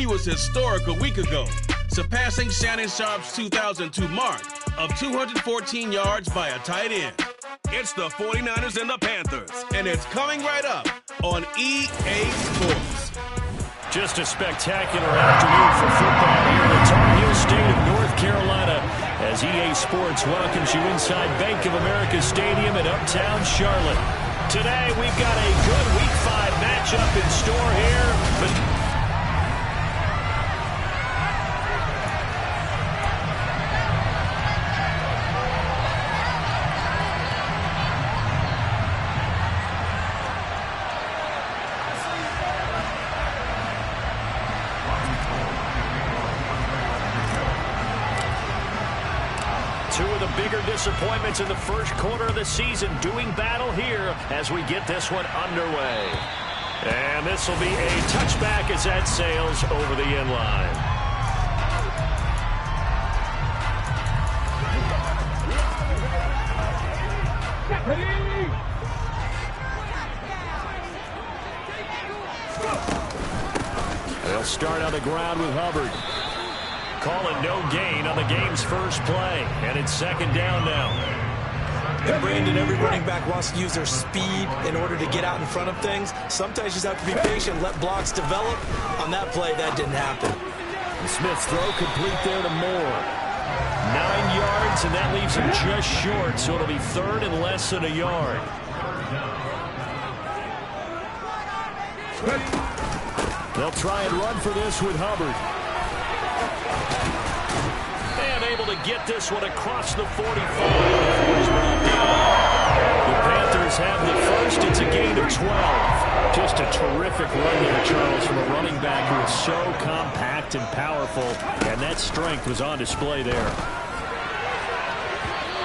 was historic a week ago, surpassing Shannon Sharp's 2002 mark of 214 yards by a tight end. It's the 49ers and the Panthers, and it's coming right up on EA Sports. Just a spectacular afternoon for football here in the Tar Heel state of North Carolina as EA Sports welcomes you inside Bank of America Stadium in uptown Charlotte. Today we've got a good Week 5 matchup in store here, but two of the bigger disappointments in the first quarter of the season doing battle here as we get this one underway. And this will be a touchback as that sails over the end line. They'll start on the ground with Hubbard. Calling no gain on the game's first play. And it's second down now. And Brandon, every running back wants to use their speed in order to get out in front of things. Sometimes you just have to be patient, let blocks develop. On that play, that didn't happen. And Smith's throw complete there to Moore. 9 yards, and that leaves him just short, so it'll be third and less than a yard. They'll try and run for this with Hubbard. And able to get this one across the 45. The Panthers have the first. It's a gain of 12. Just a terrific run there, Charles, from a running back who is so compact and powerful. And that strength was on display there.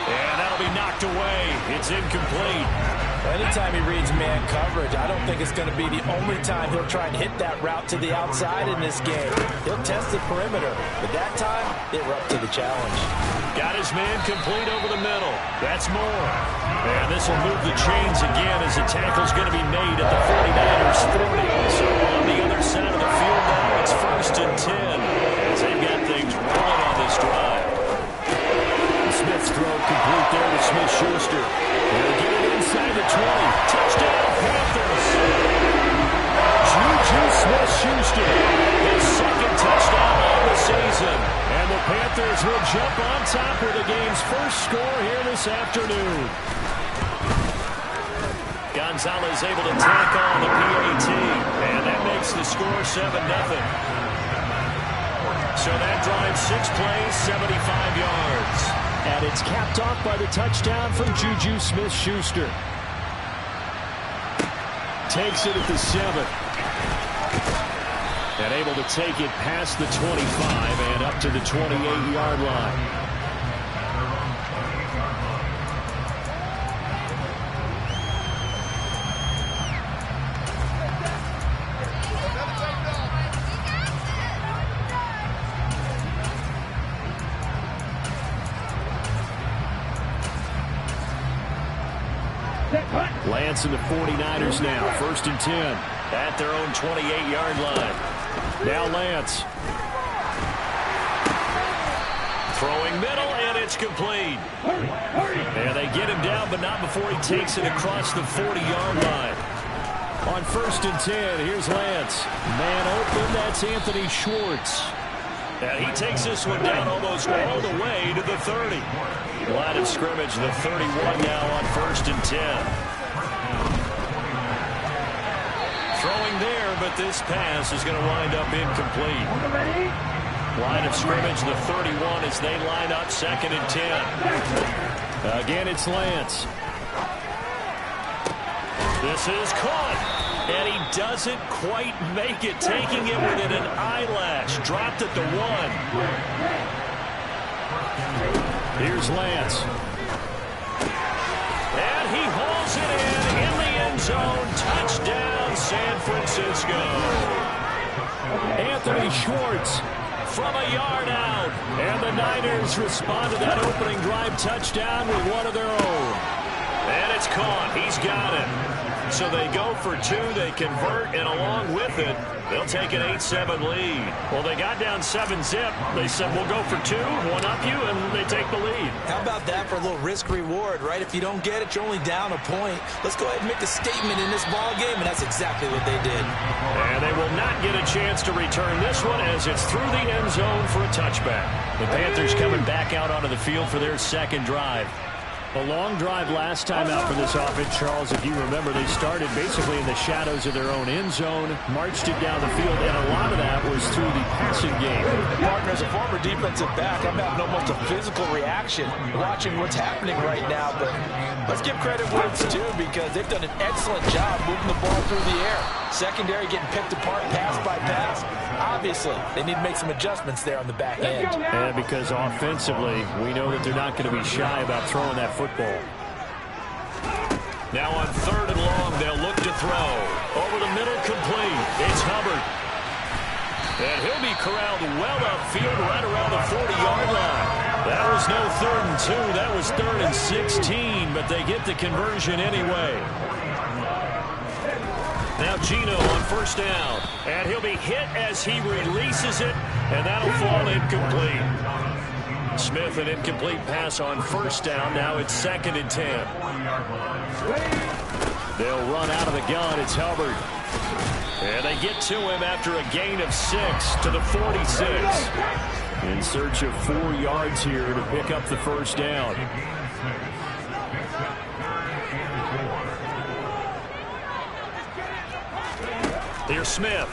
And that'll be knocked away. It's incomplete. Anytime he reads man coverage, I don't think it's going to be the only time he'll try and hit that route to the outside in this game. He'll test the perimeter, but that time, they were up to the challenge. Got his man complete over the middle. That's Moore. And this will move the chains again as the tackle's going to be made at the 49ers 40. So on the other side of the field now, it's first and 10 as they've got things rolling on this drive. Smith's throw complete there to Smith-Schuster. They'll get it inside the 20. Touchdown, Panthers. Juju Smith-Schuster, his second touchdown of the season. And the Panthers will jump on top with the game's first score here this afternoon. Gonzalez able to tack on the PAT. And that makes the score 7-0. So that drives 6 plays, 75 yards. And it's capped off by the touchdown from Juju Smith-Schuster. Takes it at the 7. And able to take it past the 25 and up to the 28-yard line. Lance and the 49ers now, first and 10 at their own 28-yard line. Now Lance. Throwing middle, and it's complete. And they get him down, but not before he takes it across the 40-yard line. On first and 10, here's Lance. Man open, that's Anthony Schwartz. And he takes this one down almost all the way to the 30. Line of scrimmage, the 31 now on first and 10. Throwing there, but this pass is going to wind up incomplete. Line of scrimmage, the 31 as they line up second and 10. Again, it's Lance. This is caught. And he doesn't quite make it, taking it within an eyelash. Dropped at the 1. Here's Lance. And he hauls it in the end zone. Touchdown, San Francisco. Anthony Schwartz from a yard out. And the Niners respond to that opening drive touchdown with one of their own. And it's caught. He's got it. So they go for two, they convert, and along with it, they'll take an 8-7 lead. Well, they got down 7-zip. They said, we'll go for two, one up you, and they take the lead. How about that for a little risk-reward, right? If you don't get it, you're only down a point. Let's go ahead and make a statement in this ball game, and that's exactly what they did. And they will not get a chance to return this one as it's through the end zone for a touchback. The Panthers coming back out onto the field for their second drive. A long drive last time out for this offense, Charles. If you remember, they started basically in the shadows of their own end zone, marched it down the field, and a lot of that was through the passing game. Partner, as a former defensive back, I'm having almost a physical reaction watching what's happening right now. But let's give credit where it's due because they've done an excellent job moving the ball through the air. Secondary getting picked apart pass by pass. Obviously, they need to make some adjustments there on the back end. And because offensively, we know that they're not going to be shy about throwing that football. Now on 3rd and long, they'll look to throw. Over the middle, complete. It's Hubbard. And he'll be corralled well upfield right around the 40-yard line. That was no 3rd and 2. That was 3rd and 16, but they get the conversion anyway. Now Gino on 1st down, and he'll be hit as he releases it, and that'll fall incomplete. Smith, an incomplete pass on 1st down. Now it's 2nd and 10. They'll run out of the gun. It's Hubbard. And they get to him after a gain of 6 to the 46. In search of 4 yards here to pick up the 1st down. Here's Smith.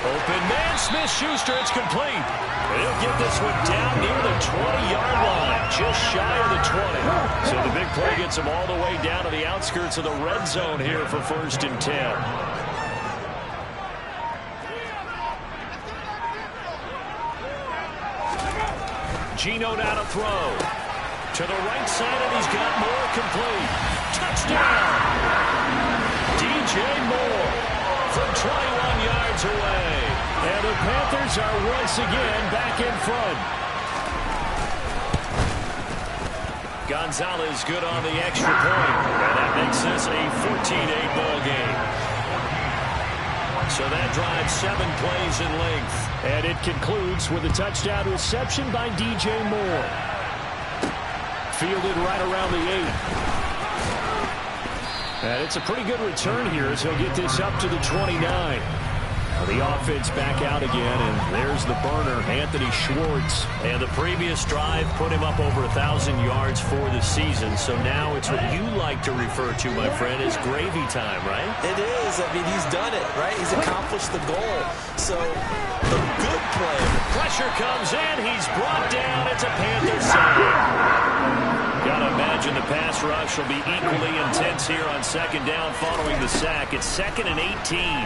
Open man, Smith-Schuster, it's complete. He'll get this one down near the 20-yard line, just shy of the 20. So the big play gets him all the way down to the outskirts of the red zone here for 1st and 10. Gino now to throw. To the right side, and he's got more, complete. Touchdown! DJ Moore from 21 yards away. And the Panthers are once again back in front. Gonzalez good on the extra point. And that makes this a 14-8 ball game. So that drives 7 plays in length. And it concludes with a touchdown reception by DJ Moore. Fielded right around the 8. And it's a pretty good return here as he'll get this up to the 29. The offense back out again, and there's the burner, Anthony Schwartz. And the previous drive put him up over 1,000 yards for the season. So now it's what you like to refer to, my friend, as gravy time, right? It is. I mean, he's done it, right? He's accomplished the goal. So the good play. Pressure comes in. He's brought down. It's a Panther save. Gotta imagine the pass rush will be equally intense here on 2nd down following the sack. It's 2nd and 18.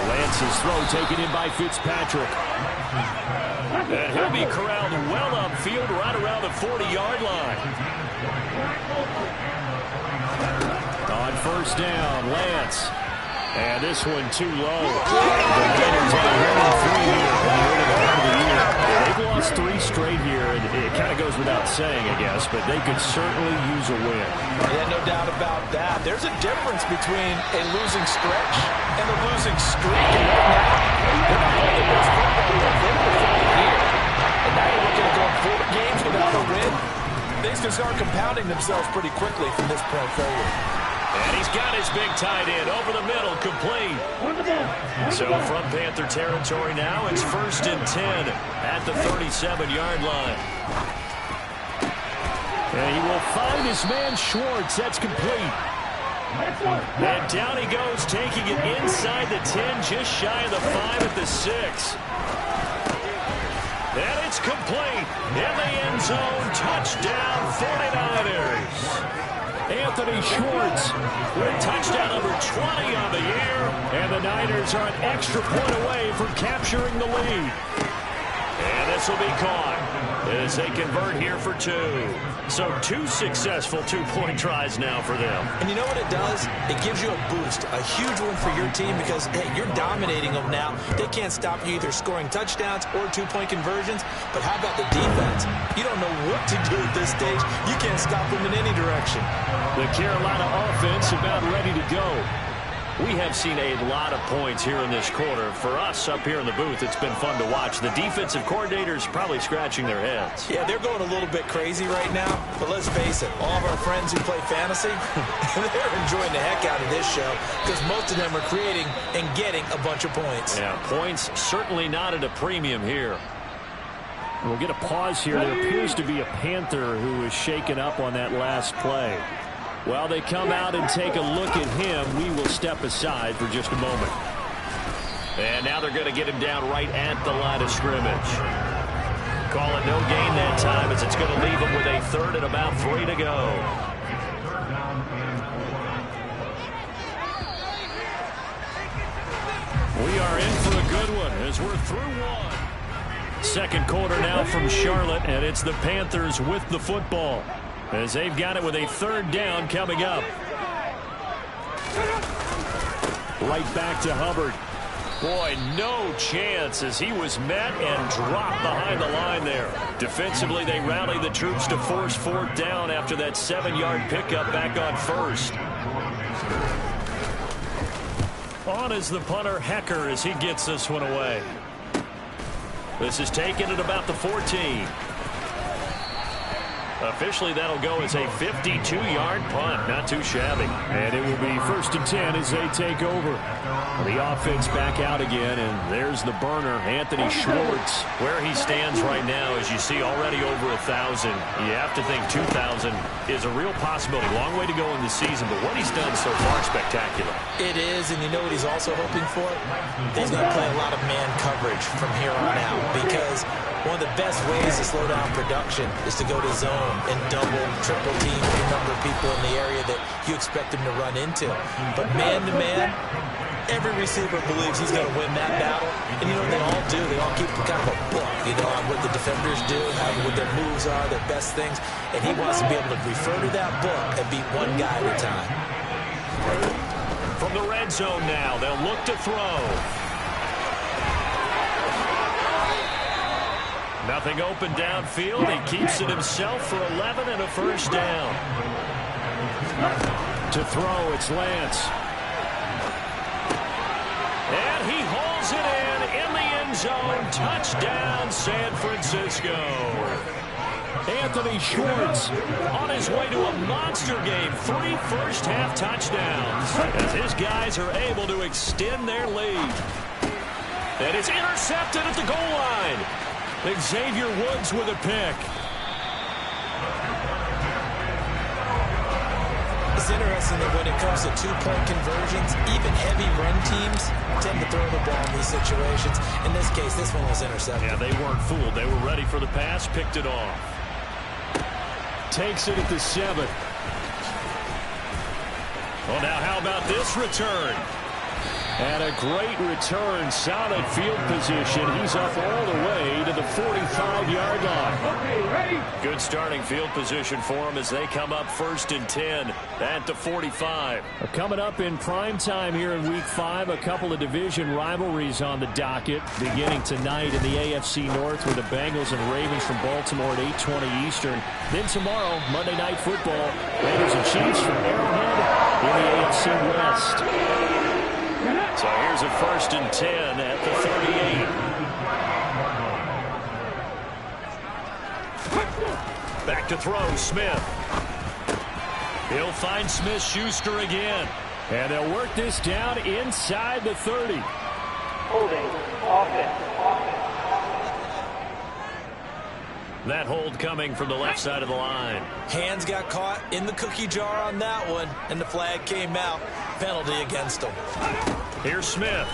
Lance's throw taken in by Fitzpatrick. And he'll be corralled well upfield right around the 40-yard line. On 1st down, Lance. And this one too low. The Niners have 3 here at the end of the year. They've lost 3 straight here, and it kind of goes without saying, I guess, but they could certainly use a win. Yeah, no doubt about that. There's a difference between a losing stretch and a losing streak. And right now, they're not playing the best football they've been before here. And now you're looking at going 4 games without a win. Things can start compounding themselves pretty quickly from this point forward. And he's got his big tight end over the middle, complete. So from Panther territory now, it's 1st and 10 at the 37-yard line. And he will find his man Schwartz. That's complete. And down he goes, taking it inside the 10, just shy of the 5 at the 6. And it's complete. In the end zone, touchdown 49ers. Anthony Schwartz with touchdown number 20 on the year. And the Niners are an extra point away from capturing the lead. And this will be caught as they convert here for 2. So 2 successful two-point tries now for them. And you know what it does? It gives you a boost, a huge one for your team because, hey, you're dominating them now. They can't stop you either scoring touchdowns or two-point conversions. But how about the defense? You don't know what to do at this stage. You can't stop them in any direction. The Carolina offense about ready to go. We have seen a lot of points here in this quarter. For us up here in the booth, it's been fun to watch. The defensive coordinators probably scratching their heads. Yeah, they're going a little bit crazy right now. But let's face it, all of our friends who play fantasy, they're enjoying the heck out of this show because most of them are creating and getting a bunch of points. Yeah, points certainly not at a premium here. We'll get a pause here. There appears to be a Panther who is shaken up on that last play. While they come out and take a look at him, we will step aside for just a moment. And now they're going to get him down right at the line of scrimmage. Call it no gain that time as it's going to leave him with a 3rd and about 3 to go. We are in for a good one as we're through 1. Second quarter now from Charlotte, and it's the Panthers with the football as they've got it with a 3rd down coming up. Right back to Hubbard. Boy, no chance as he was met and dropped behind the line there. Defensively, they rallied the troops to force 4th down after that 7-yard pickup back on 1st. On is the punter, Hecker, as he gets this one away. This is taken at about the 14. Officially, that'll go as a 52-yard punt. Not too shabby. And it will be 1st and 10 as they take over. The offense back out again, and there's the burner, Anthony Schwartz. Where he stands right now, as you see, already over 1,000. You have to think 2,000 is a real possibility. Long way to go in the season, but what he's done so far, spectacular. It is, and you know what he's also hoping for? He's going to play a lot of man coverage from here on out because one of the best ways to slow down production is to go to zone and double, triple team the number of people in the area that you expect him to run into. But man-to-man, every receiver believes he's going to win that battle. And you know what they all do? They all keep kind of a book, you know, on what the defenders do, what their moves are, their best things. And he wants to be able to refer to that book and beat one guy at a time. From the red zone now, they'll look to throw. Nothing open downfield. He keeps it himself for 11 and a 1st down. To throw, it's Lance. And he hauls it in the end zone. Touchdown, San Francisco. Anthony Schwartz on his way to a monster game. 3 first-half touchdowns as his guys are able to extend their lead. And it's intercepted at the goal line. Xavier Woods with a pick. It's interesting that when it comes to two-point conversions, even heavy run teams tend to throw the ball in these situations. In this case, this one was intercepted. Yeah, they weren't fooled. They were ready for the pass, picked it off. Takes it at the 7. Well, now how about this return? And a great return, solid field position. He's up all the way to the 45-yard line. Okay, ready? Good starting field position for him as they come up 1st and 10 at the 45. Coming up in prime time here in Week 5, a couple of division rivalries on the docket. Beginning tonight in the AFC North with the Bengals and Ravens from Baltimore at 8:20 Eastern. Then tomorrow, Monday Night Football, Raiders and Chiefs from Arrowhead in the AFC West. So here's a 1st and 10 at the 38. Back to throw, Smith. He'll find Smith-Schuster again. And they'll work this down inside the 30. Holding, offense. That hold coming from the left side of the line. Hands got caught in the cookie jar on that one, and the flag came out. Penalty against him. Here's Smith.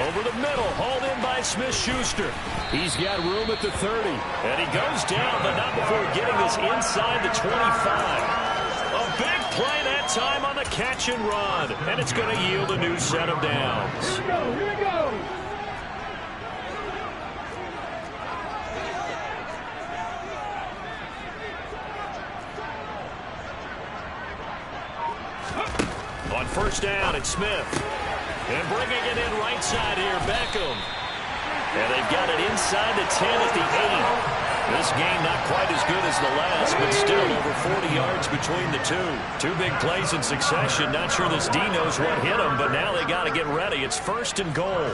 Over the middle, hauled in by Smith-Schuster. He's got room at the 30. And he goes down, but not before getting this inside the 25. A big play that time on the catch and run. And it's going to yield a new set of downs. Here we go. first down. It's Smith. And bringing it in right side here, Beckham. And they've got it inside the 10 at the 8. This game not quite as good as the last, but still over 40 yards between the two. Two big plays in succession. Not sure this D knows what hit them, but now they got to get ready. It's first and goal.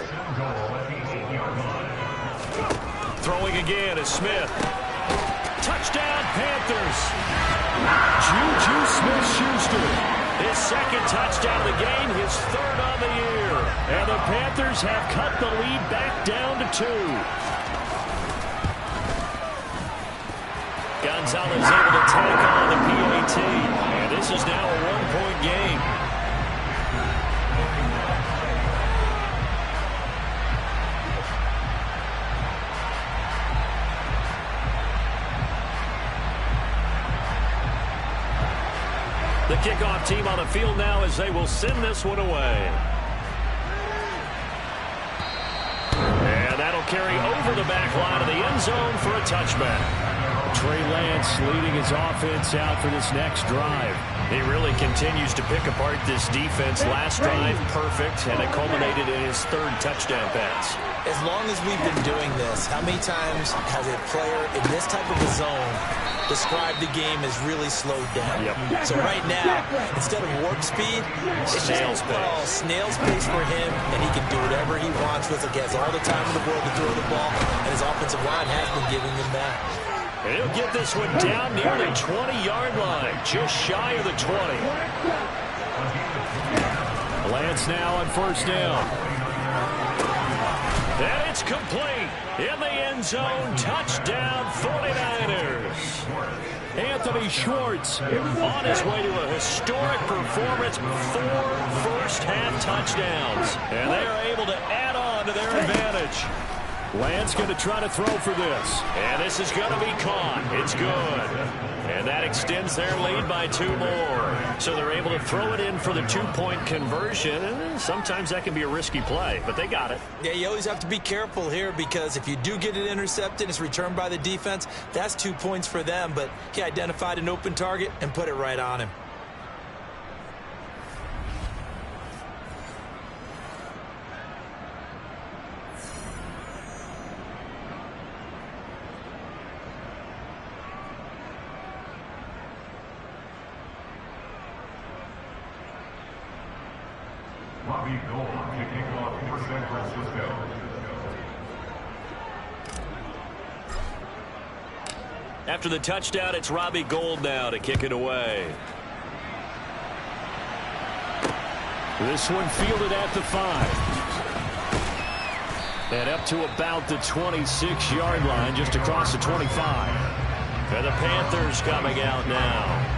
Throwing again is Smith. Touchdown, Panthers. Juju Smith-Schuster. His second touchdown of the game, his third on the year. And the Panthers have cut the lead back down to 2. Gonzalez able to tack on the PAT. And this is now a 1-point game. The kickoff team on the field now as they will send this one away. And that'll carry over the back line of the end zone for a touchback. Trey Lance leading his offense out for this next drive. He really continues to pick apart this defense. Last drive, perfect, and it culminated in his third touchdown pass. As long as we've been doing this, how many times has a player in this type of a zone described the game as really slowed down? Yep. So right now, instead of warp speed, it's snail's pace. Snail's pace for him, and he can do whatever he wants with it. He has all the time in the world to throw the ball, and his offensive line has been giving him that. He'll get this one down near the 20-yard line, just shy of the 20. Lance now on first down. And it's complete. In the end zone, touchdown 49ers. Anthony Schwartz on his way to a historic performance, 4 first-half touchdowns. And they are able to add on to their advantage. Lance going to try to throw for this. And this is going to be caught. It's good. And that extends their lead by 2 more. So they're able to throw it in for the 2-point conversion. And sometimes that can be a risky play, but they got it. Yeah, you always have to be careful here because if you do get it intercepted, it's returned by the defense. That's 2 points for them, but he identified an open target and put it right on him. After the touchdown, it's Robbie Gould now to kick it away. This one fielded at the 5. And up to about the 26-yard line, just across the 25. And the Panthers coming out now.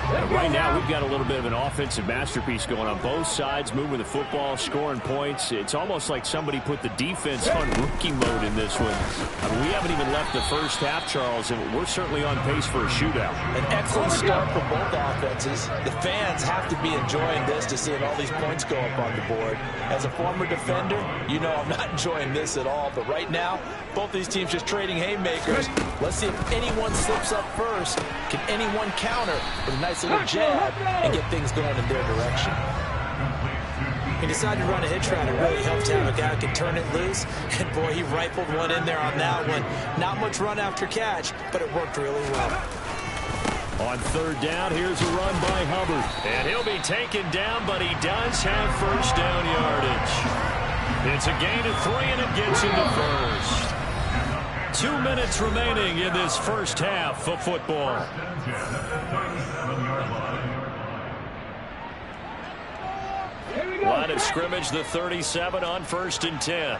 And right now, we've got a little bit of an offensive masterpiece going on both sides, moving the football, scoring points. It's almost like somebody put the defense on rookie mode in this one. I mean, we haven't even left the first half, Charles, and we're certainly on pace for a shootout. An excellent start for both offenses. The fans have to be enjoying this to see all these points go up on the board. As a former defender, you know I'm not enjoying this at all. But right now, both these teams just trading haymakers. Let's see if anyone slips up first. Can anyone counter with a nice little jab and get things going in their direction? He decided to run a hitch route. It really helped to have a guy who can turn it loose. And boy, he rifled one in there on that one. Not much run after catch, but it worked really well. On third down, here's a run by Hubbard. And he'll be taken down, but he does have first down yardage. It's a gain of 3, and it gets him to first. 2 minutes remaining in this first half of football. Line of scrimmage, the 37 on 1st and 10.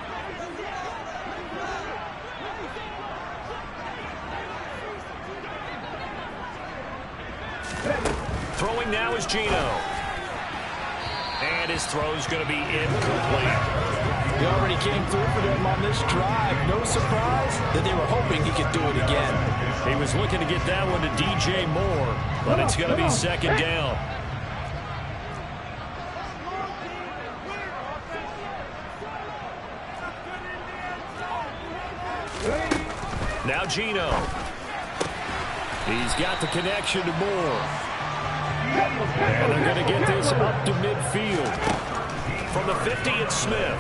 Throwing now is Geno. And his throw's going to be incomplete. He already came through for them on this drive. No surprise that they were hoping he could do it again. He was looking to get that one to DJ Moore, but it's going to be second down. Now Geno. He's got the connection to Moore. And they're going to get this up to midfield. From the 50, it's Smith.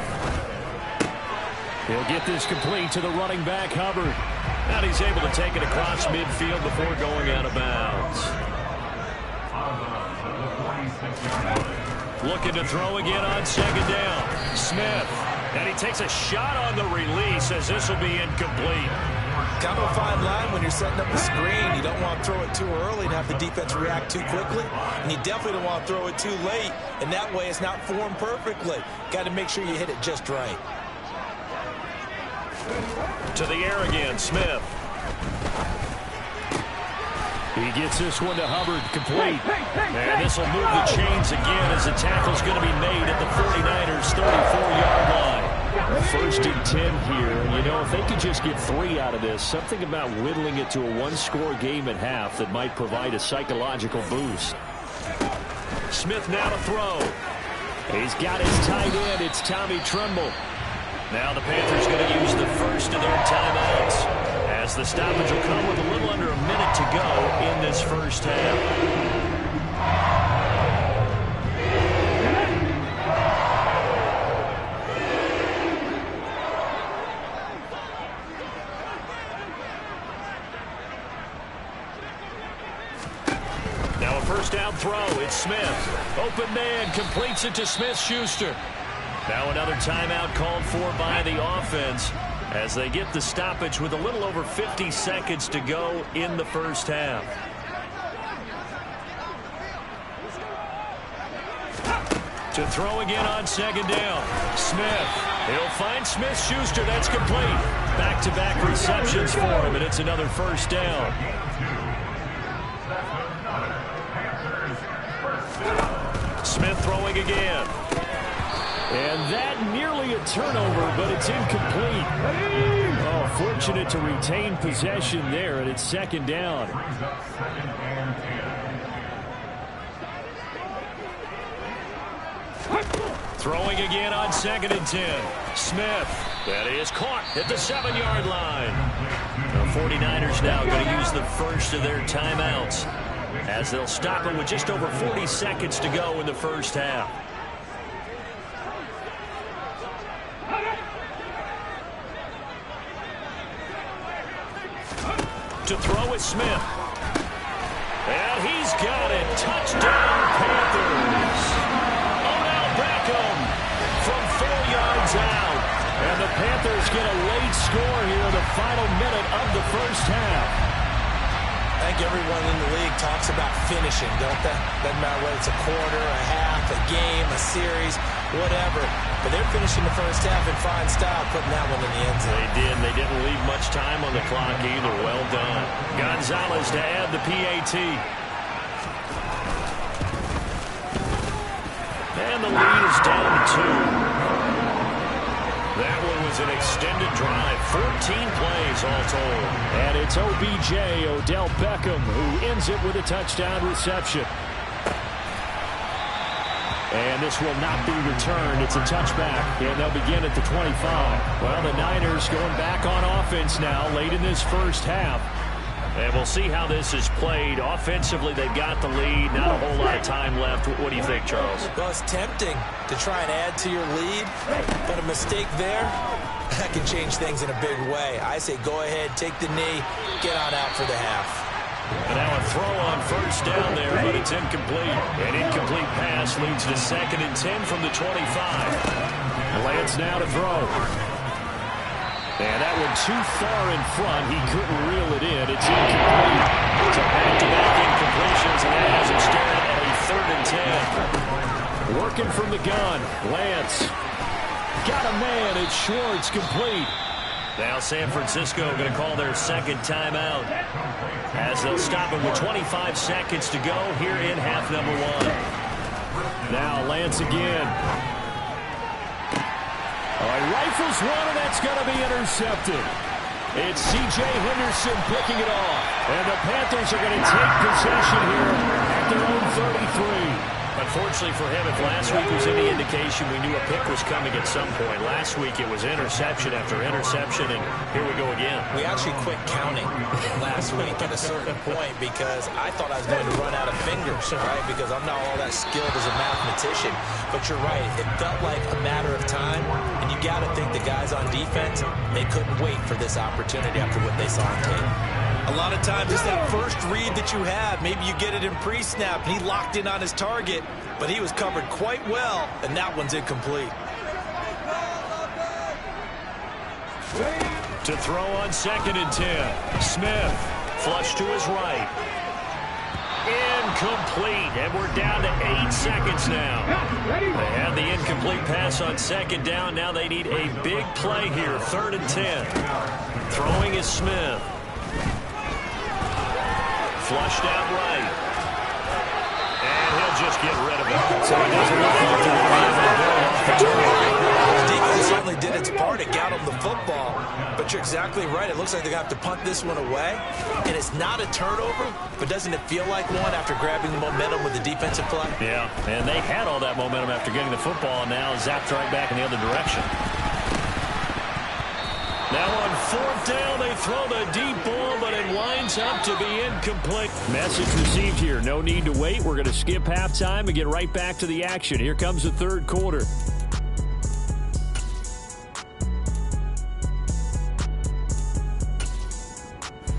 He'll get this complete to the running back, Hubbard. And he's able to take it across midfield before going out of bounds. Looking to throw again on second down. Smith. And he takes a shot on the release as this will be incomplete. Kind of a fine line when you're setting up the screen. You don't want to throw it too early and have the defense react too quickly. And you definitely don't want to throw it too late. And that way it's not formed perfectly. Got to make sure you hit it just right. To the air again, Smith. He gets this one to Hubbard, complete. And this will move the chains again as the tackle's going to be made at the 49ers' 34-yard line. First and 10 here. You know, if they could just get 3 out of this, something about whittling it to a one-score game at half that might provide a psychological boost. Smith now to throw. He's got his tight end. It's Tommy Tremble. Now the Panthers going to use the first of their timeouts, as the stoppage will come with a little under a minute to go in this first half. Now a first down throw. It's Smith. Open man, completes it to Smith-Schuster. Now another timeout called for by the offense as they get the stoppage with a little over 50 seconds to go in the first half. To throw again on second down. Smith. He'll find Smith-Schuster. That's complete. Back-to-back receptions for him, and it's another first down. Smith throwing again. And that nearly a turnover, but it's incomplete. Oh, fortunate to retain possession there, and it's second down. Throwing again on second and 10. Smith. That is caught at the 7-yard line. The 49ers now going to use the first of their timeouts, as they'll stop it with just over 40 seconds to go in the first half. To throw is Smith. And he's got it. Touchdown, Panthers. Odell Beckham from 4 yards out. And the Panthers get a late score here in the final minute of the first half. I think everyone in the league talks about finishing, don't they? Doesn't matter whether it's a quarter, a half, a game, a series, whatever. But they're finishing the first half in fine style, putting that one in the end zone. They did. They didn't leave much time on the clock either. Well done. Gonzalez to add the PAT. And the lead is down to 2. That one was an extended drive. 14 plays all told. And it's OBJ, Odell Beckham, who ends it with a touchdown reception. And this will not be returned. It's a touchback, and they'll begin at the 25. Well, the Niners going back on offense now late in this first half. And we'll see how this is played. Offensively, they've got the lead. Not a whole lot of time left. What do you think, Charles? Well, it's tempting to try and add to your lead, but a mistake there, that can change things in a big way. I say go ahead, take the knee, get on out for the half. And now a throw on first down there, but it's incomplete. An incomplete pass leads to 2nd and 10 from the 25. Lance now to throw. And that one too far in front. He couldn't reel it in. It's incomplete. So back-to-back incompletions, and that has him staring at a 3rd and 10. Working from the gun. Lance. Got a man. It's Schwartz, complete. Now San Francisco going to call their second timeout, as they'll stop it with 25 seconds to go here in half number 1. Now Lance again. Rifles one, and that's going to be intercepted. It's C.J. Henderson picking it off. And the Panthers are going to take possession here at their own 33. Unfortunately for him, if last week was any indication, we knew a pick was coming at some point. Last week it was interception after interception, and here we go again. We actually quit counting last week at a certain point because I thought I was going to run out of fingers, right? Because I'm not all that skilled as a mathematician. But you're right. It felt like a matter of time, and you got to think the guys on defense, they couldn't wait for this opportunity after what they saw on tape. A lot of times it's that first read that you have. Maybe you get it in pre-snap. He locked in on his target, but he was covered quite well, and that one's incomplete. To throw on 2nd and 10. Smith, flush to his right. Incomplete, and we're down to 8 seconds now. They have the incomplete pass on 2nd down. Now they need a big play here, 3rd and 10. Throwing is Smith. Flushed out right. And he'll just get rid of it. So it doesn't look like they're going to be able to build off the turnover. The defense certainly did its part. It got him the football. But you're exactly right. It looks like they're going to have to punt this one away. And it's not a turnover, but doesn't it feel like one after grabbing the momentum with the defensive play? Yeah, and they had all that momentum after getting the football, and now zapped right back in the other direction. Now on 4th down, they throw the deep ball, but it winds up to be incomplete. Message received here. No need to wait. We're going to skip halftime and get right back to the action. Here comes the 3rd quarter.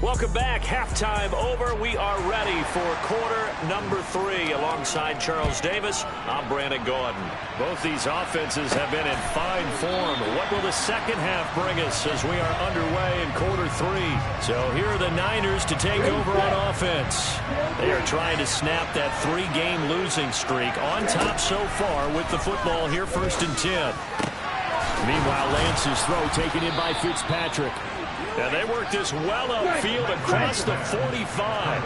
Welcome back. Halftime over. We are ready for quarter number 3. Alongside Charles Davis, I'm Brandon Gordon. Both these offenses have been in fine form. What will the second half bring us as we are underway in quarter 3? So here are the Niners to take over on offense. They are trying to snap that 3-game losing streak. On top so far with the football here, 1st and 10. Meanwhile, Lance's throw taken in by Fitzpatrick. And they work this well upfield across the 45.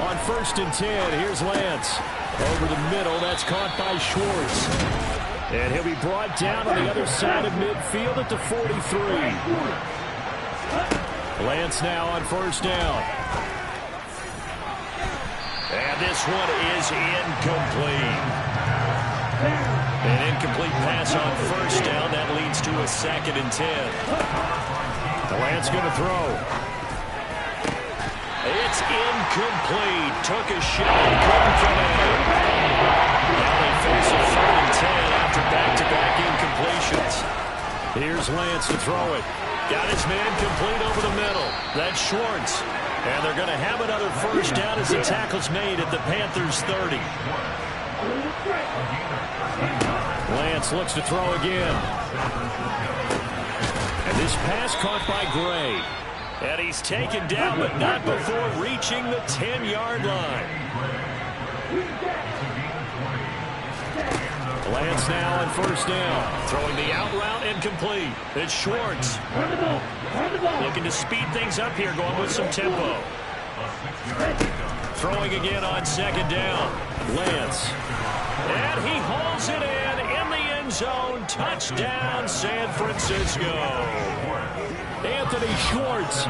On 1st and 10, here's Lance. Over the middle, that's caught by Schwartz. And he'll be brought down on the other side of midfield at the 43. Lance now on 1st down. And this one is incomplete. An incomplete pass on 1st down. That leads to a 2nd and 10. Lance going to throw. It's incomplete. Took a shot. Couldn't connect. Now they face a 3rd and 10 after back-to-back incompletions. Here's Lance to throw it. Got his man complete over the middle. That's Schwartz. And they're going to have another 1st down as the tackle's made at the Panthers' 30. Lance looks to throw again. And this pass caught by Gray. And he's taken down, but not before reaching the 10-yard line. Lance now on 1st down. Throwing the out route incomplete. It's Schwartz. Looking to speed things up here, going with some tempo. Throwing again on 2nd down. Lance. And he hauls it in the end zone. Touchdown, San Francisco. Anthony Schwartz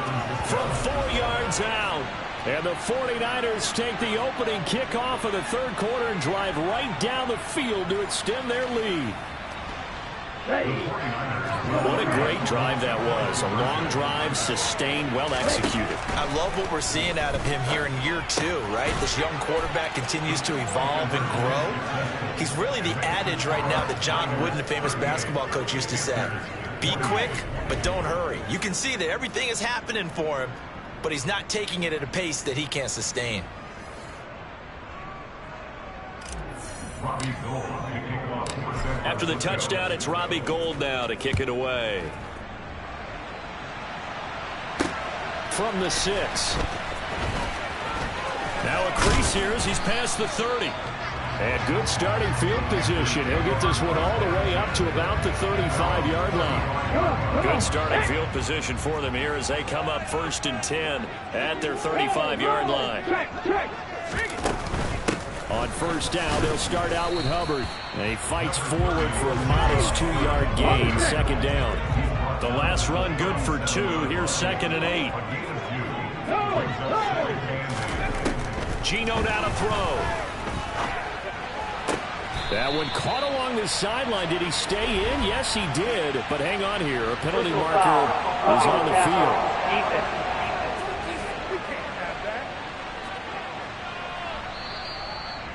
from 4 yards out. And the 49ers take the opening kickoff of the 3rd quarter and drive right down the field to extend their lead. What a great drive that was. A long drive, sustained, well executed. I love what we're seeing out of him here in year 2, right? This young quarterback continues to evolve and grow. He's really the adage right now that John Wooden, the famous basketball coach, used to say. Be quick, but don't hurry. You can see that everything is happening for him, but he's not taking it at a pace that he can't sustain. After the touchdown, it's Robbie Gould now to kick it away. From the 6. Now a crease here as he's past the 30. And good starting field position. He'll get this one all the way up to about the 35-yard line. Good starting field position for them here as they come up 1st and 10 at their 35-yard line. On 1st down, they'll start out with Hubbard. And he fights forward for a modest 2-yard gain, 2nd down. The last run good for 2. Here's 2nd and 8. Gino now to throw. That one caught along the sideline. Did he stay in? Yes, he did. But hang on here. A penalty marker is on the field.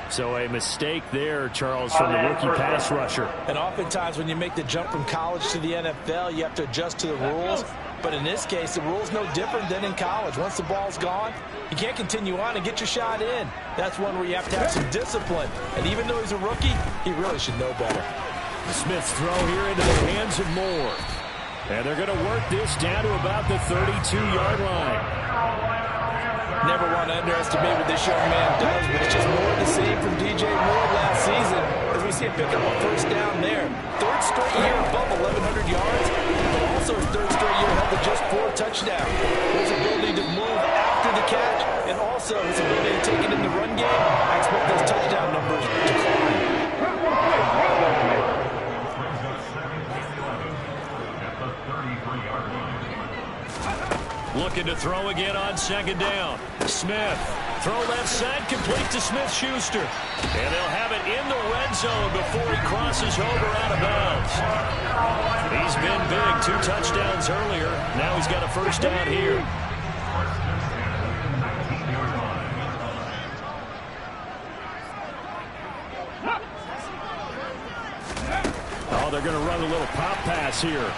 So a mistake there, Charles, from the rookie pass rusher. And oftentimes when you make the jump from college to the NFL, you have to adjust to the rules. But in this case, the rule's no different than in college. Once the ball's gone, you can't continue on and get your shot in. That's one where you have to have some discipline. And even though he's a rookie, he really should know better. Smith's throw here into the hands of Moore. And they're going to work this down to about the 32-yard line. Never want to underestimate what this young man does, but it's just more of the same from DJ Moore last season as we see him pick up a first down there. Third straight year above 1,100 yards, but also his third straight year held to just 4 touchdowns. His ability to move after the catch and also his ability to take it in the run game, I expect those touchdown numbers to climb. Looking to throw again on second down. Smith. Throw left side, complete to Smith-Schuster. And they'll have it in the red zone before he crosses over out of bounds. He's been big. 2 touchdowns earlier. Now he's got a first down here. Oh, they're going to run a little pop pass here.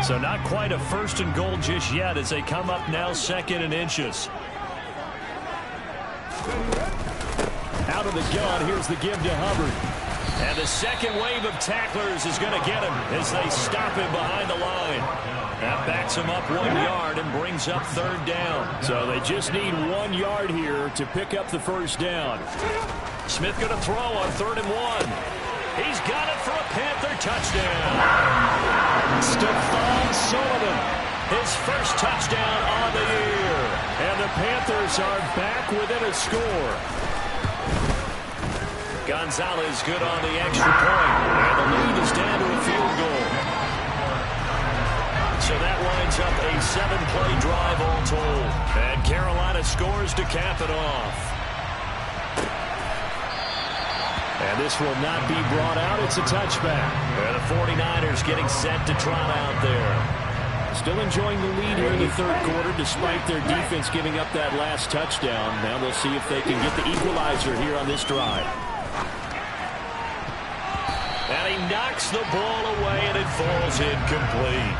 So not quite a first and goal just yet as they come up now 2nd and inches. Out of the gun, here's the give to Hubbard. And the second wave of tacklers is going to get him as they stop him behind the line. That backs him up 1 yard and brings up 3rd down. So they just need 1 yard here to pick up the first down. Smith going to throw on 3rd and 1. He's got it for a Panther touchdown. Stephon Sullivan, his first touchdown on the year. And the Panthers are back within a score. Gonzalez good on the extra point. And the lead is down to a field goal. So that winds up a 7-play drive all told. And Carolina scores to cap it off. And this will not be brought out. It's a touchback. And the 49ers getting set to trot out there. Still enjoying the lead here in the 3rd quarter despite their defense giving up that last touchdown. Now they'll see if they can get the equalizer here on this drive. And he knocks the ball away and it falls incomplete.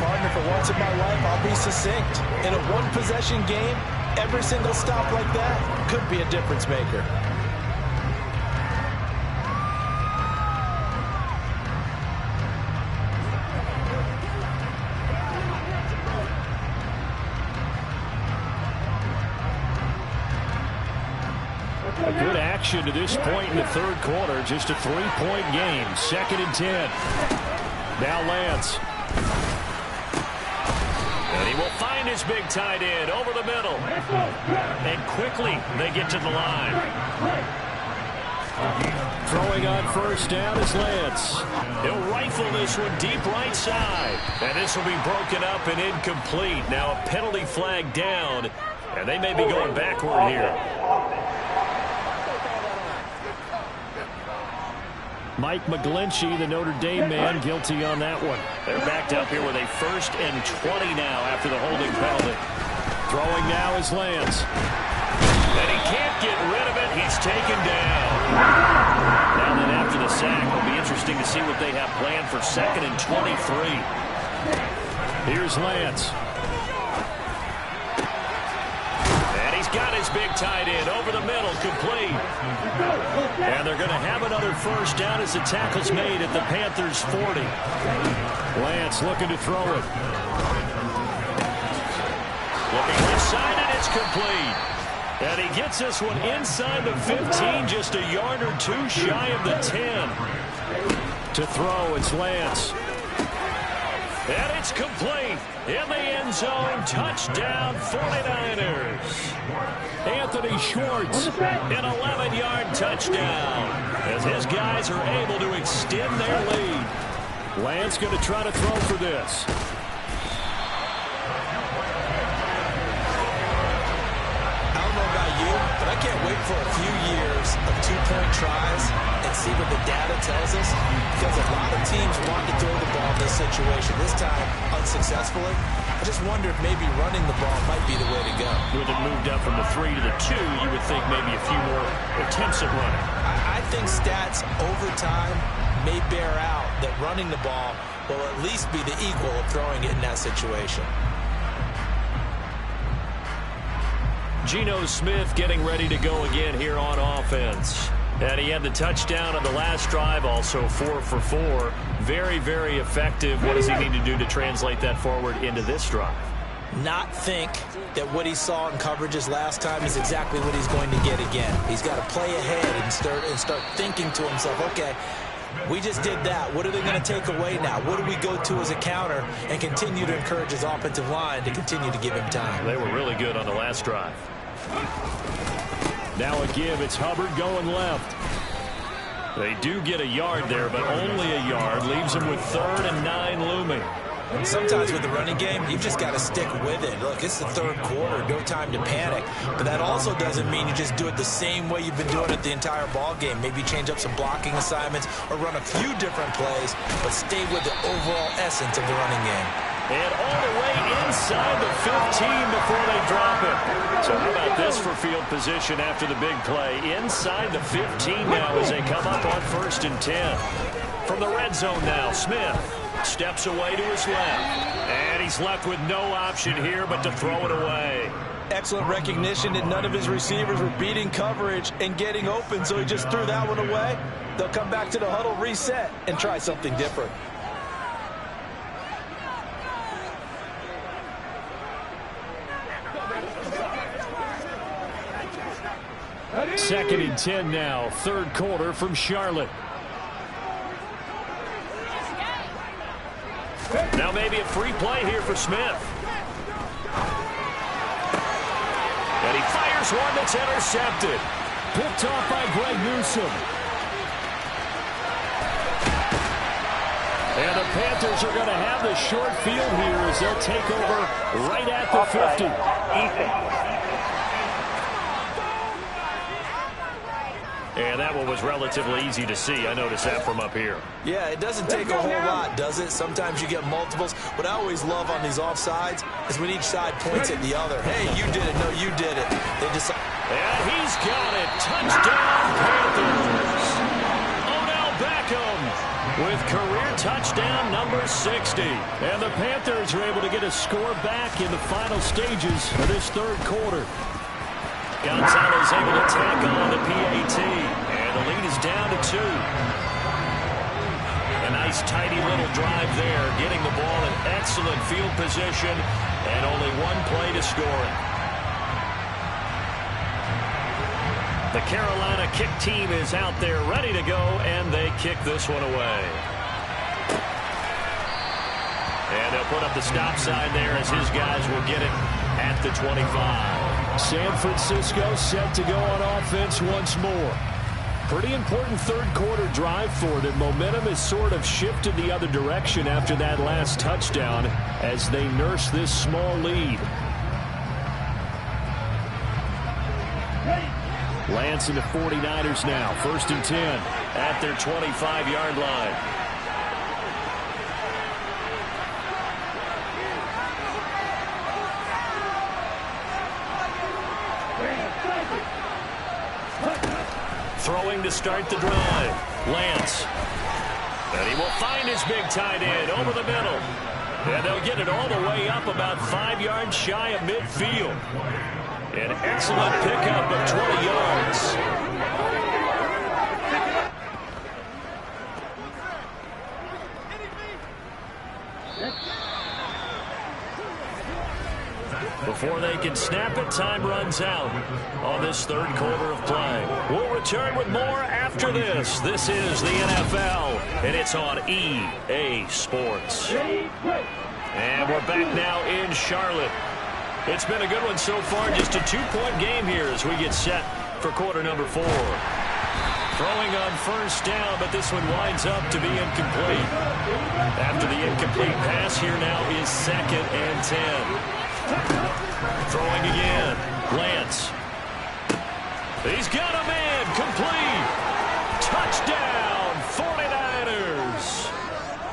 Partner, for once in my life, I'll be succinct. In a one-possession game, every single stop like that could be a difference maker. A good action to this point in the 3rd quarter. Just a 3-point game. 2nd and 10. Now Lance. And he will find his big tight end over the middle. And quickly they get to the line. Throwing on first down is Lance. He'll rifle this one deep right side. And this will be broken up and incomplete. Now a penalty flag down. And they may be going backward here. Mike McGlinchey, the Notre Dame man, guilty on that one. They're backed up here with a 1st and 20 now after the holding penalty. Throwing now is Lance. And he can't get rid of it. He's taken down. Now then after the sack, it'll be interesting to see what they have planned for 2nd and 23. Here's Lance. He's got his big tight end over the middle, complete. And they're going to have another first down as the tackle's made at the Panthers' 40. Lance looking to throw it. Looking left side, and it's complete. And he gets this one inside the 15, just a yard or 2 shy of the 10. To throw, it's Lance. And it's complete. In the end zone, touchdown 49ers. Anthony Schwartz, an 11-yard touchdown, as his guys are able to extend their lead. Lance going to try to throw for this. I don't know about you, but I can't wait for a few years of two-point tries and see what the data tells us, because a lot of teams want to throw the ball in this situation, this time unsuccessfully. I just wonder if maybe running the ball might be the way to go. With it moved up from the 3 to the 2, you would think maybe a few more attempts at running. I think stats over time may bear out that running the ball will at least be the equal of throwing it in that situation. Geno Smith getting ready to go again here on offense. And he had the touchdown on the last drive, also 4 for 4. Very, very effective. What does he need to do to translate that forward into this drive? Not think that what he saw in coverages last time is exactly what he's going to get again. He's got to play ahead and start thinking to himself, okay, we just did that. What are they going to take away now? What do we go to as a counter? And continue to encourage his offensive line to continue to give him time. They were really good on the last drive. Now a give. It's Hubbard going left. They do get a yard there, but only a yard. Leaves them with 3rd and 9 looming. And sometimes with the running game, you've just got to stick with it. Look, it's the 3rd quarter, no time to panic. But that also doesn't mean you just do it the same way you've been doing it the entire ball game. Maybe change up some blocking assignments or run a few different plays, but stay with the overall essence of the running game. And all the way inside the 15 before they drop it. So how about this for field position after the big play? Inside the 15 now as they come up on 1st and 10. From the red zone now, Smith steps away to his left. And he's left with no option here but to throw it away. Excellent recognition that none of his receivers were beating coverage and getting open, so he just threw that one away. They'll come back to the huddle, reset, and try something different. Second and 10 now, 3rd quarter from Charlotte. Now maybe a free play here for Smith. And he fires one that's intercepted. Picked off by Greg Newsome. And the Panthers are going to have the short field here as they'll take over right at the 50. And that one was relatively easy to see. I noticed that from up here. Yeah, it doesn't take a whole lot, does it? Sometimes you get multiples. What I always love on these offsides is when each side points at the other. Hey, you did it. No, you did it. They just... And he's got it. Touchdown, Panthers. Odell Beckham with career touchdown number 60. And the Panthers are able to get a score back in the final stages of this 3rd quarter. Gonzalez able to tack on the PAT, and the lead is down to 2. A nice tidy little drive there, getting the ball in excellent field position, and only 1 play to score it. The Carolina kick team is out there ready to go, and they kick this one away. And they'll put up the stop sign there as his guys will get it at the 25. San Francisco set to go on offense once more. Pretty important 3rd quarter drive for them. Momentum has sort of shifted the other direction after that last touchdown as they nurse this small lead. Lance and the 49ers now. 1st and 10 at their 25-yard line. Throwing to start the drive. Lance. And he will find his big tight end over the middle. And they'll get it all the way up about 5 yards shy of midfield. An excellent pickup of 20 yards. Before they can snap it, time runs out on this third quarter of play. We'll return with more after this. This is the NFL, and it's on EA Sports. And we're back now in Charlotte. It's been a good one so far. Just a 2-point game here as we get set for quarter number 4. Throwing on first down, but this one winds up to be incomplete. After the incomplete pass, here now is 2nd and 10. Throwing again. Lance. He's got a man. Complete. Touchdown, 49ers.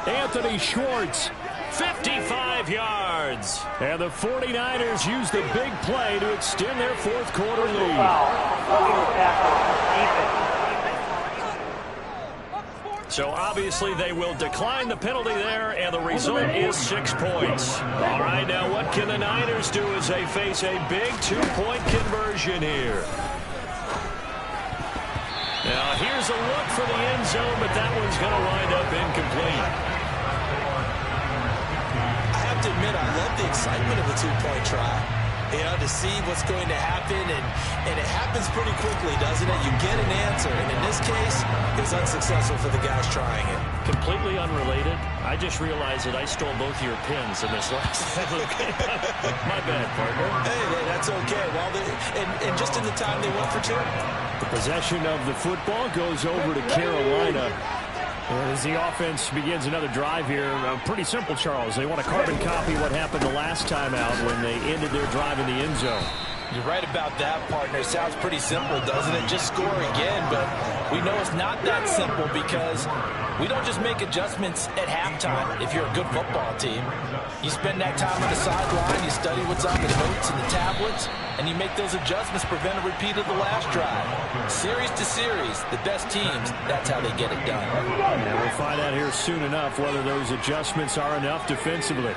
Anthony Schwartz, 55 yards. And the 49ers use the big play to extend their fourth quarter lead. So obviously they will decline the penalty there, and the result is 6 points. All right, now what can the Niners do as they face a big 2-point conversion here? Now here's a look for the end zone, but that one's going to wind up incomplete. I have to admit, I love the excitement of the 2-point try. You know, to see what's going to happen, and it happens pretty quickly, doesn't it? You get an answer, and in this case, it was unsuccessful for the guys trying it. Completely unrelated. I just realized that I stole both your pins in this last look. My bad, partner. Hey, that's okay. Well, and just in the time they went for 2. The possession of the football goes over to Carolina. As the offense begins another drive here, pretty simple, Charles. They want to carbon copy what happened the last time out when they ended their drive in the end zone. You're right about that, partner. It sounds pretty simple, doesn't it? Just score again, but we know it's not that simple because we don't just make adjustments at halftime if you're a good football team. You spend that time on the sideline, you study what's on the notes and the tablets, and you make those adjustments, prevent a repeat of the last drive. Series to series, the best teams, that's how they get it done. And we'll find out here soon enough whether those adjustments are enough defensively.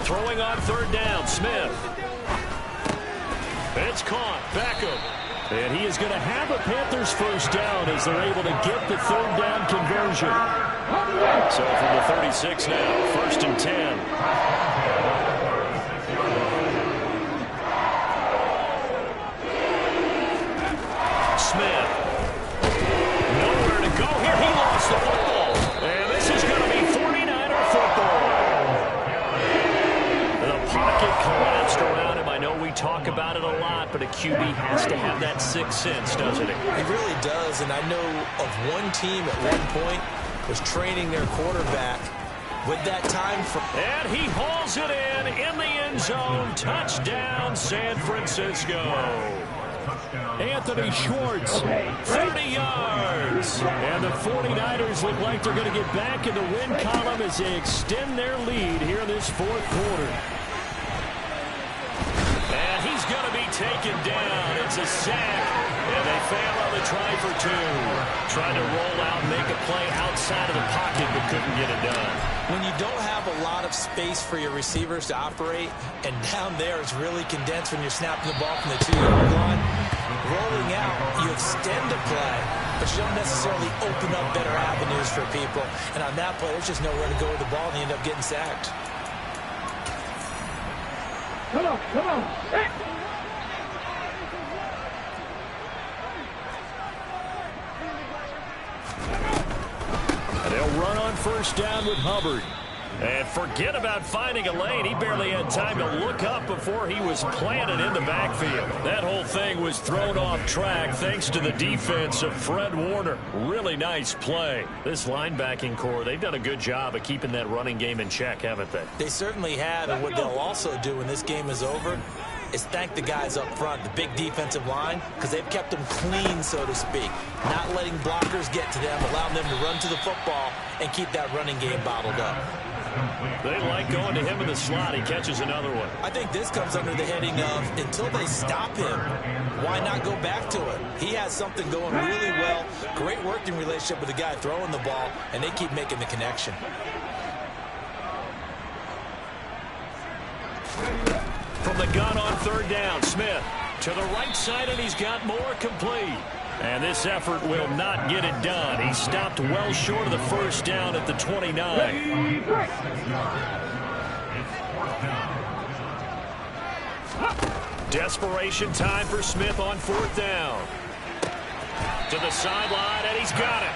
Throwing on third down, Smith. It's caught. Beckham. And he is going to have a Panthers first down as they're able to get the third down conversion. So from the 36 now, 1st and 10. Smith. Nowhere to go here. He lost the football. And this is going to be 49er football. The pocket collapsed around him. I know we talk about it a lot, but a QB has to have that sixth sense, doesn't it? He really does, and I know of one team at one point was training their quarterback with that time frame. And he hauls it in the end zone. Touchdown, San Francisco. Anthony Schwartz, 30 yards. And the 49ers look like they're going to get back in the win column as they extend their lead here in this fourth quarter. And he's going to be taken down. It's a sack. And they fail on the try for 2. Trying to roll out, make a play outside of the pocket, but couldn't get it done. When you don't have a lot of space for your receivers to operate, and down there it's really condensed when you're snapping the ball from the 2-yard line, rolling out, you extend a play, but you don't necessarily open up better avenues for people. And on that play, there's just nowhere to go with the ball, and you end up getting sacked. Come on, come on. They'll run on first down with Hubbard. And forget about finding a lane. He barely had time to look up before he was planted in the backfield. That whole thing was thrown off track thanks to the defense of Fred Warner. Really nice play. This linebacking core, they've done a good job of keeping that running game in check, haven't they? They certainly have, and what they'll also do when this game is over is thank the guys up front, the big defensive line, because they've kept them clean, so to speak. Not letting blockers get to them, allowing them to run to the football and keep that running game bottled up. They like going to him in the slot. He catches another one. I think this comes under the heading of until they stop him, why not go back to it? He has something going really well, great working relationship with the guy throwing the ball, and they keep making the connection. From the gun on third down, Smith to the right side, and he's got more complete. And this effort will not get it done. He stopped well short of the first down at the 29. Desperation time for Smith on 4th down. To the sideline, and he's got it.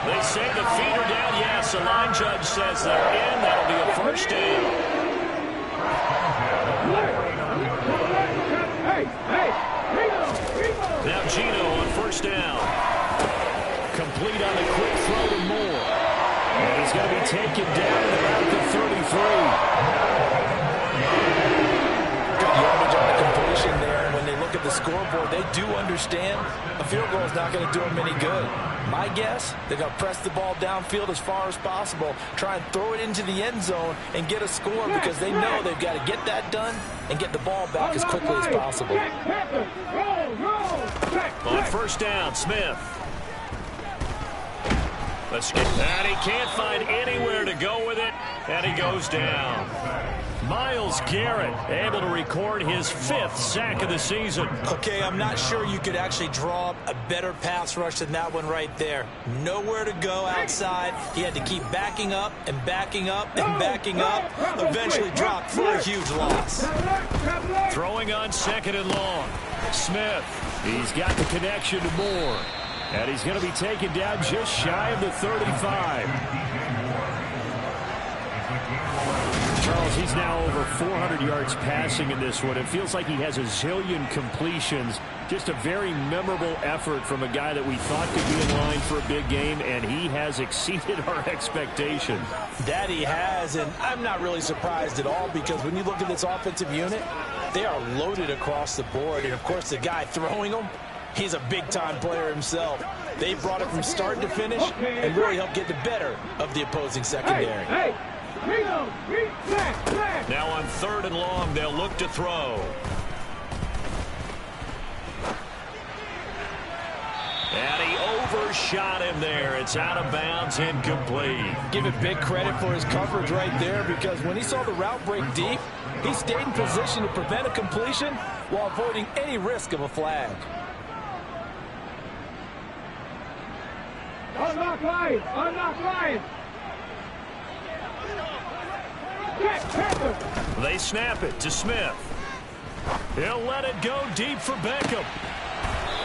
They say the feet are down. Yes, the line judge says they're in. That'll be a first down. Now Gino on 1st down. Complete on the quick throw to Moore. And he's going to be taken down at about the 33. Good yardage on the completion there. And when they look at the scoreboard, they do understand a field goal is not going to do them any good. My guess, they're going to press the ball downfield as far as possible, try and throw it into the end zone and get a score because they know they've got to get that done and get the ball back as quickly as possible. On 1st down, Smith. And he can't find anywhere to go with it, and he goes down. Myles Garrett able to record his 5th sack of the season. Okay, I'm not sure you could actually draw up a better pass rush than that one right there. Nowhere to go outside. He had to keep backing up and backing up and backing up. Eventually dropped for a huge loss. Throwing on 2nd and long. Smith, he's got the connection to Moore. And he's going to be taken down just shy of the 35. Charles, he's now over 400 yards passing in this one. It feels like he has a zillion completions. Just a very memorable effort from a guy that we thought could be in line for a big game, and he has exceeded our expectations. That he has, and I'm not really surprised at all because when you look at this offensive unit, they are loaded across the board. And, of course, the guy throwing them, he's a big-time player himself. They brought it from start to finish and really helped get the better of the opposing secondary. Now on 3rd and long, they'll look to throw. And he overshot him there. It's out of bounds, incomplete. Give it big credit for his coverage right there because when he saw the route break deep, he stayed in position to prevent a completion while avoiding any risk of a flag. Unlock line! Unlock line! They snap it to Smith. He'll let it go deep for Beckham.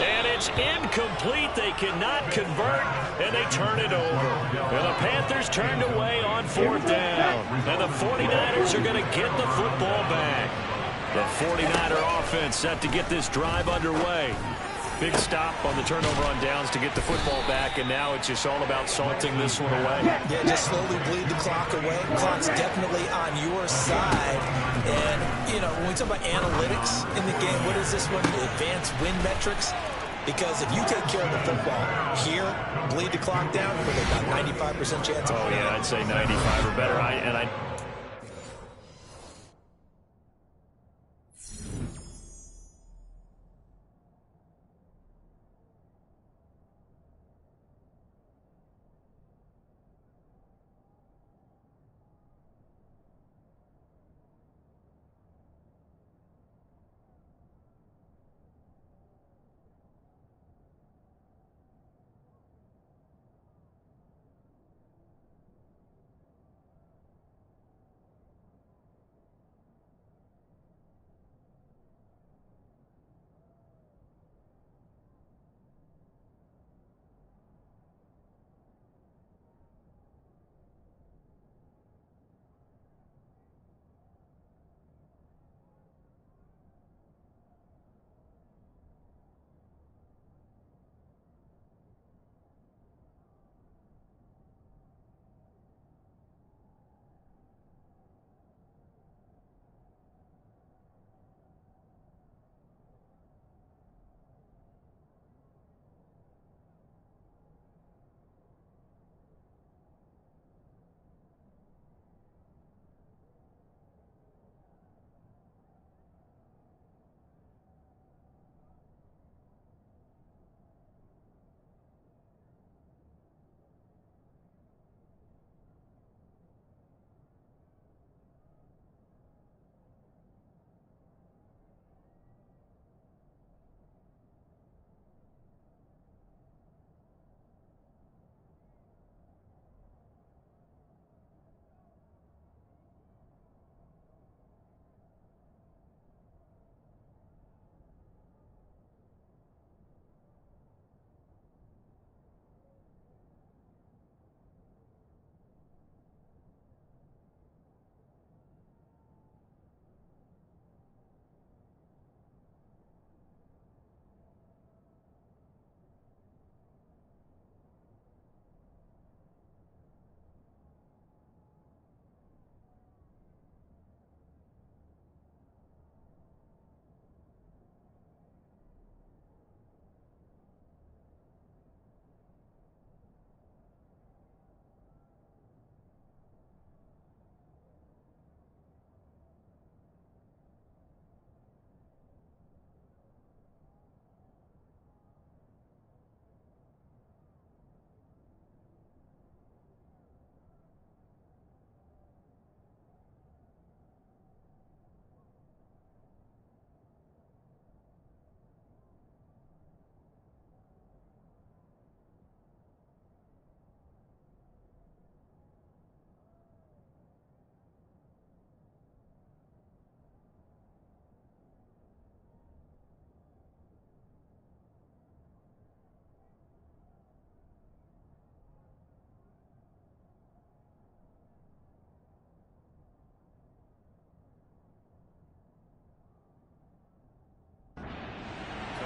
And it's incomplete. They cannot convert, and they turn it over. And the Panthers turned away on 4th down. And the 49ers are going to get the football back. The 49er offense set to get this drive underway. Big stop on the turnover on downs to get the football back, and now it's just all about salting this one away. Yeah, just slowly bleed the clock away. Clock's definitely on your side. And, you know, when we talk about analytics in the game, what is this one? Advanced win metrics? Because if you take care of the football here, bleed the clock down, with about 95% chance of winning. Oh, yeah, I'd say 95 or better.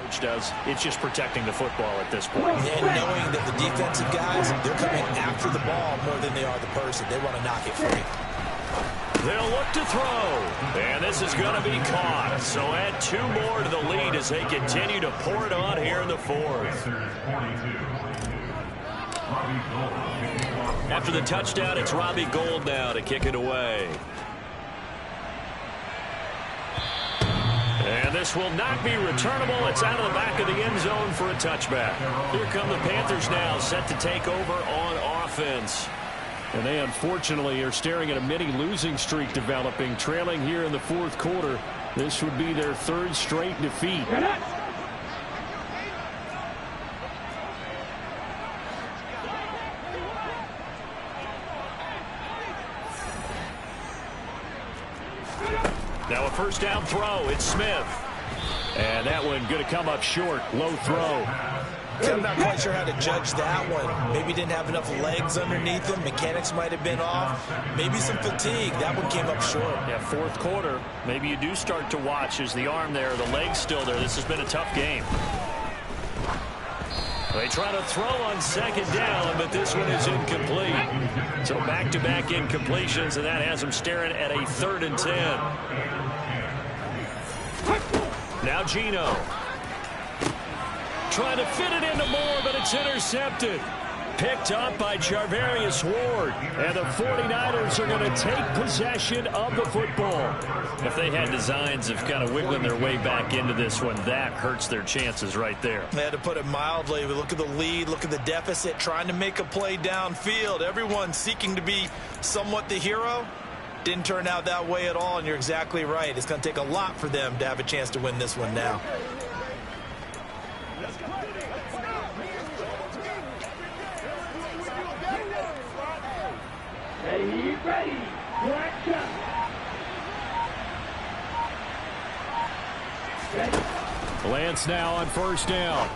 coach does. It's just protecting the football at this point. And knowing that the defensive guys, they're coming after the ball more than they are the person. They want to knock it free. They'll look to throw. And this is going to be caught. So add 2 more to the lead as they continue to pour it on here in the fourth. After the touchdown, it's Robbie Gould now to kick it away. And this will not be returnable. It's out of the back of the end zone for a touchback. Here come the Panthers now, set to take over on offense. And they unfortunately are staring at a mini losing streak developing, trailing here in the fourth quarter. This would be their 3rd straight defeat. Now a first down throw. It's Smith. And that one going to come up short. Low throw. I'm not quite sure how to judge that one. Maybe didn't have enough legs underneath him. Mechanics might have been off. Maybe some fatigue. That one came up short. Yeah, fourth quarter. Maybe you do start to watch as the arm there, the leg's still there. This has been a tough game. They try to throw on second down, but this one is incomplete. So back-to-back incompletions, and that has them staring at a 3rd and 10. Now Gino. Trying to fit it into Moore, but it's intercepted. Picked up by Charvarius Ward. And the 49ers are going to take possession of the football. If they had designs of kind of wiggling their way back into this one, that hurts their chances right there. They had to put it mildly. We look at the lead, look at the deficit, trying to make a play downfield. Everyone seeking to be somewhat the hero. Didn't turn out that way at all, and you're exactly right. It's going to take a lot for them to have a chance to win this one now. Ready. Lance now on first down.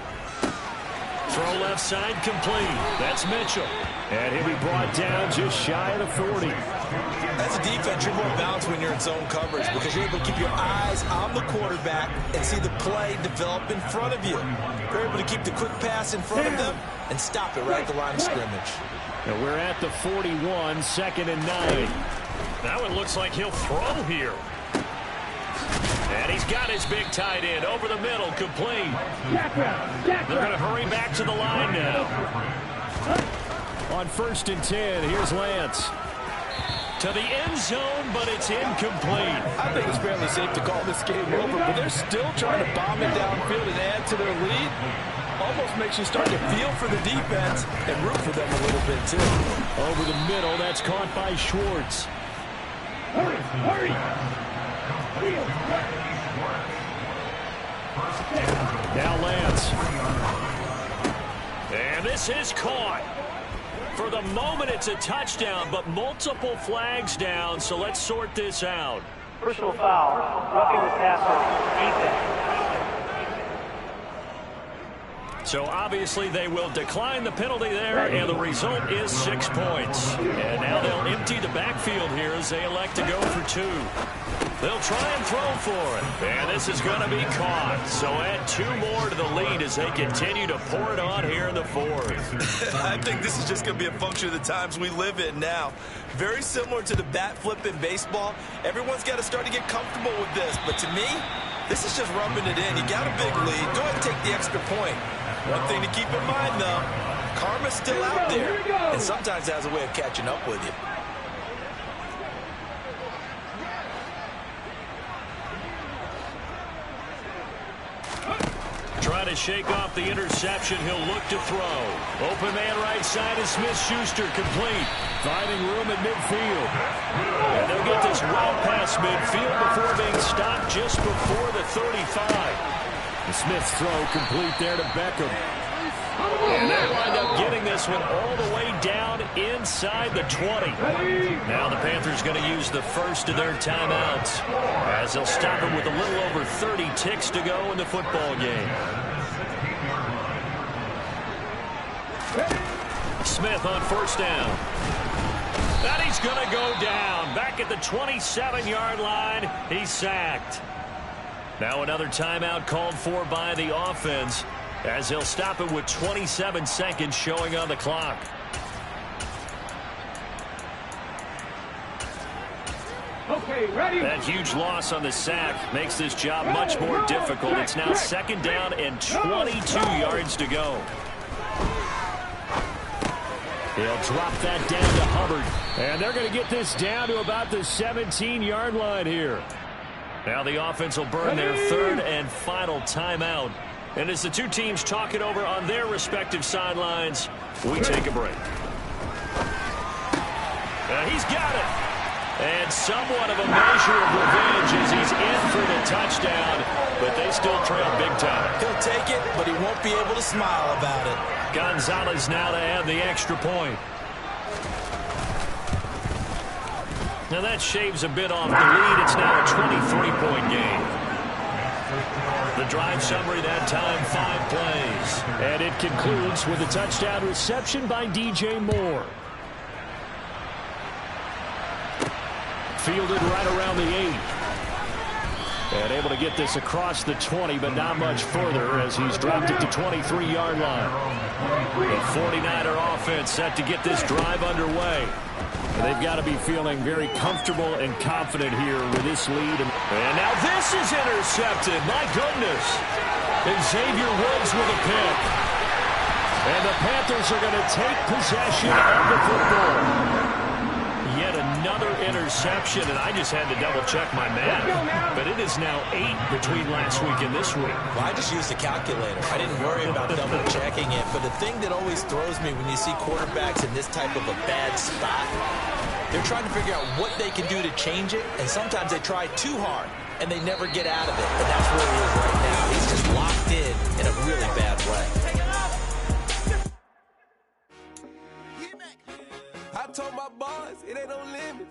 Throw left side complete. That's Mitchell. And he'll be brought down just shy of the 40. As a defense, you're more balanced when you're in zone coverage because you're able to keep your eyes on the quarterback and see the play develop in front of you. You're able to keep the quick pass in front of them and stop it right at the line of scrimmage. And we're at the 41, 2nd and 9. That one looks like he'll throw here. And he's got his big tight end over the middle, complete. They're going to hurry back to the line now. On 1st and 10, here's Lance. To the end zone, but it's incomplete. I think it's fairly safe to call this game over, but they're still trying to bomb it downfield and add to their lead. Almost makes you start to feel for the defense and root for them a little bit, too. Over the middle, that's caught by Schwartz. Hurry! Now Lance. And this is caught. For the moment, it's a touchdown, but multiple flags down, so let's sort this out. Personal foul, roughing the passer, defense. So obviously they will decline the penalty there, and the result is 6 points. And now they'll empty the backfield here as they elect to go for 2. They'll try and throw for it. And this is going to be caught. So add 2 more to the lead as they continue to pour it on here in the fourth. I think this is just going to be a function of the times we live in now. Very similar to the bat flip in baseball. Everyone's got to start to get comfortable with this. But to me, this is just rubbing it in. You got a big lead. Go ahead and take the extra point. One thing to keep in mind, though, karma's still out there. And sometimes it has a way of catching up with you. Trying to shake off the interception. He'll look to throw. Open man right side is Smith-Schuster, complete. Finding room at midfield. And they'll get this well past midfield before being stopped just before the 35. The Smith's throw complete there to Beckham. And they wind up getting this one all the way down inside the 20. Now the Panthers going to use the first of their timeouts as they'll stop him with a little over 30 ticks to go in the football game. Smith on first down. And he's going to go down. Back at the 27-yard line, he's sacked. Now another timeout called for by the offense, as he'll stop it with 27 seconds showing on the clock. Okay, ready. That huge loss on the sack makes this job much more difficult. It's now second down and 22 yards to go. He'll drop that down to Hubbard. And they're going to get this down to about the 17-yard line here. Now the offense will burn their third and final timeout. And as the two teams talk it over on their respective sidelines, we take a break. He's got it. And somewhat of a measure of revenge as he's in for the touchdown, but they still trail big time. He'll take it, but he won't be able to smile about it. Gonzalez now to add the extra point. Now that shaves a bit off the lead. It's now a 23-point game. The drive summary that time, 5 plays. And it concludes with a touchdown reception by DJ Moore. Fielded right around the 8. And able to get this across the 20, but not much further as he's dropped it to 23-yard line. The 49er offense set to get this drive underway. They've got to be feeling very comfortable and confident here with this lead. And now this is intercepted. My goodness. And Xavier Woods with a pick. And the Panthers are going to take possession of the football. Yet another interception, and I just had to double-check my math. But it is now 8 between last week and this week. Well, I just used a calculator. I didn't worry about double-checking it. But the thing that always throws me when you see quarterbacks in this type of a bad spot, they're trying to figure out what they can do to change it, and sometimes they try too hard, and they never get out of it. And that's where he is right now. He's just locked in a really bad way. I told my boys it ain't no limit.